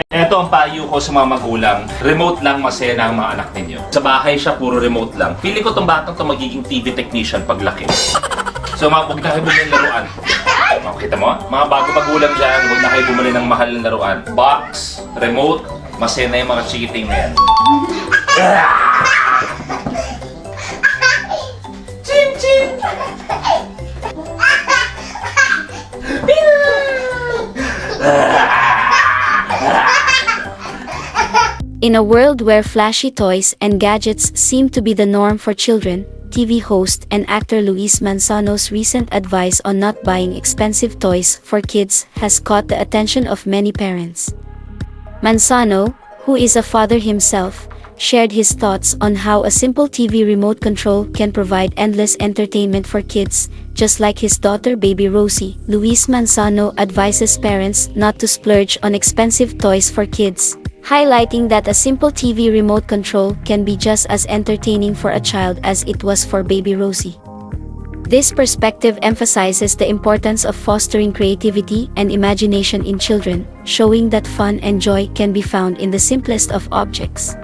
Eto ang payo ko sa mga magulang. Remote lang masaya na ang mga anak ninyo. Sa bahay siya, puro remote lang. Pili ko tong batang to magiging TV technician paglaki. So huwag na kayo bumili ng laruan. Makita mo? Mga bago magulang dyan, huwag na kayo bumili ng mahal na laruan. Box, remote, masaya na yung mga chikiting na yan. Chim chim! In a world where flashy toys and gadgets seem to be the norm for children, TV host and actor Luis Manzano's recent advice on not buying expensive toys for kids has caught the attention of many parents. Manzano, who is a father himself, shared his thoughts on how a simple TV remote control can provide endless entertainment for kids, just like his daughter baby Rosie. Luis Manzano advises parents not to splurge on expensive toys for kids, highlighting that a simple TV remote control can be just as entertaining for a child as it was for baby Rosie. This perspective emphasizes the importance of fostering creativity and imagination in children, showing that fun and joy can be found in the simplest of objects.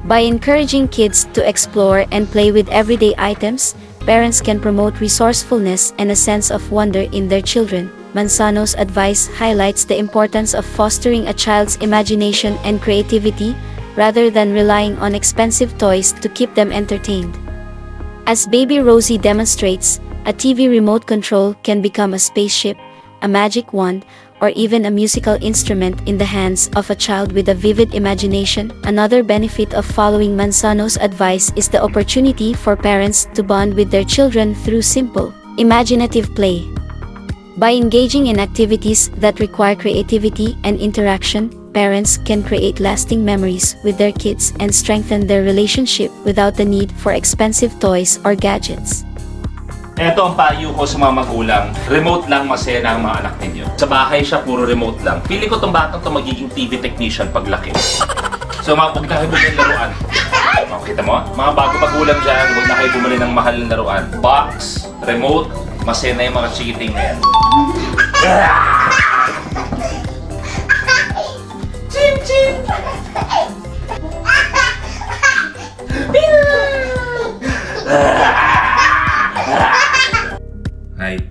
By encouraging kids to explore and play with everyday items, parents can promote resourcefulness and a sense of wonder in their children. Manzano's advice highlights the importance of fostering a child's imagination and creativity, rather than relying on expensive toys to keep them entertained. As baby Rosie demonstrates, a TV remote control can become a spaceship, a magic wand, or even a musical instrument in the hands of a child with a vivid imagination. Another benefit of following Manzano's advice is the opportunity for parents to bond with their children through simple, imaginative play. By engaging in activities that require creativity and interaction, parents can create lasting memories with their kids and strengthen their relationship without the need for expensive toys or gadgets. Eto ang payo ko sa mga magulang. Remote lang masaya na ang mga anak ninyo. Sa bahay siya, puro remote lang. Pili ko tong batang to magiging TV technician paglaki. So huwag na kayo bumili ng laruan. Makita mo? Mga bago magulang dyan, huwag na kayo bumili ng mahal na laruan. Box, remote, masaya na yung mga chikiting na yan. Chim chim! Hi,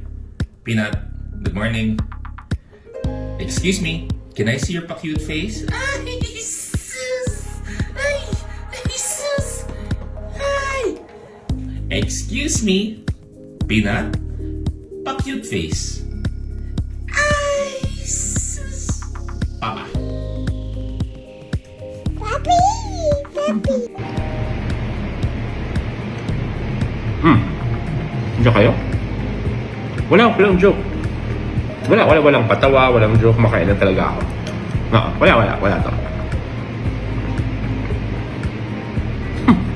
Peanut. Good morning. Excuse me, can I see your pa-cute face? Ay, Jesus! Ay, Jesus! Hi! Excuse me, Peanut. Pa-cute face. Ay, Jesus! Papa. Papi! Papi! Diyan kayo? Walang joke. Walang patawa, walang joke. Makain lang talaga ako. Wala to.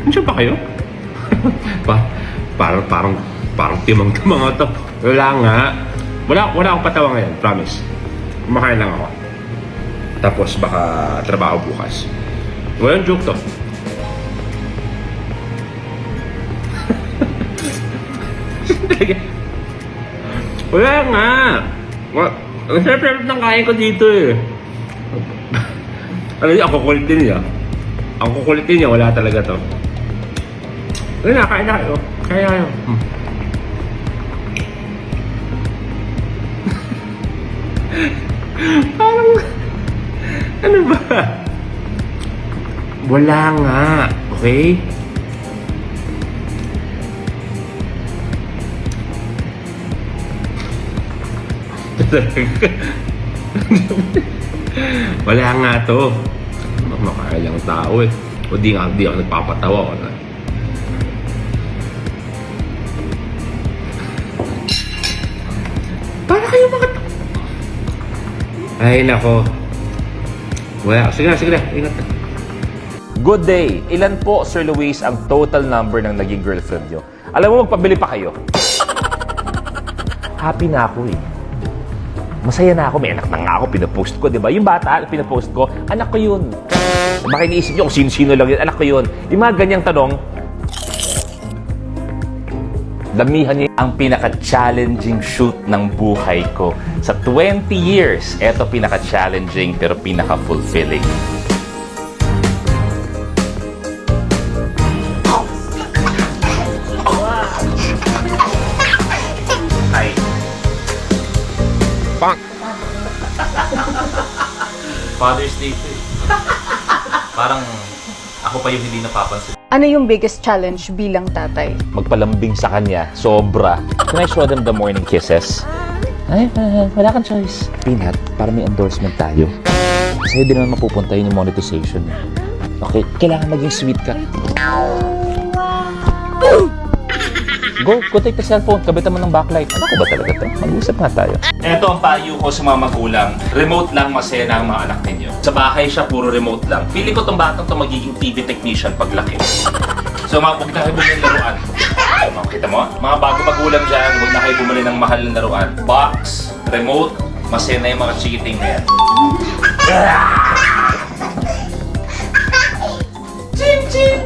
Diyan pa kayo? parang timang-timang to. Wala nga. Wala akong patawa ngayon, promise. Kumakain lang ako. Tapos baka trabaho bukas. Walang joke to. Wala nga. Ang sarap ng kain ko dito eh. Ang kukulitin niya. Wala talaga to. Wala na, kain na kayo. Kaya kayo. Parang, ano ba? Wala nga. Okay? Wala nga to. Makakailang tao eh. O di ako nagpapatawa. Para kayo Ay nako. Wala. Sige na. Ingat na. Good day! Ilan po, Sir Luis, ang total number ng naging girlfriend nyo? Alam mo, magpabili pa kayo. Happy na ako eh. Masaya na ako, may anak na nga ako, pinapost ko, di ba? Yung bata, pinapost ko, anak ko yun. Baka iniisip nyo kung sino-sino lang yun, anak ko yun. Yung mga ganyang tanong, Damihan niyo ang pinaka-challenging shoot ng buhay ko. Sa 20 years, eto pinaka-challenging pero pinaka-fulfilling. Ay. Father's Day to eh. Parang ako pa yung hindi napapansin. Ano yung biggest challenge bilang tatay? Magpalambing sa kanya, sobra. Can I show them the morning kisses? Ay, wala kang choice. Peanut, para may endorsement tayo. Sa'yo din naman mapupunta yun yung monetization. Okay, kailangan maging sweet ka. Go take the cellphone. Kabitan mo ng backlight. Ano ko ba talaga to? Mag-usap nga tayo. Ito ang payo ko sa mga magulang. Remote lang masaya na ang mga anak ninyo. Sa bahay siya, puro remote lang. Feeling ko tong batang to magiging TV technician paglaki. So huwag na kayo bumili ng laruan. Makita mo? Mga bago magulang dyan, huwag na kayo bumili ng mahal na laruan. Box, remote, masaya na yung mga cheating na yan. Chin chin!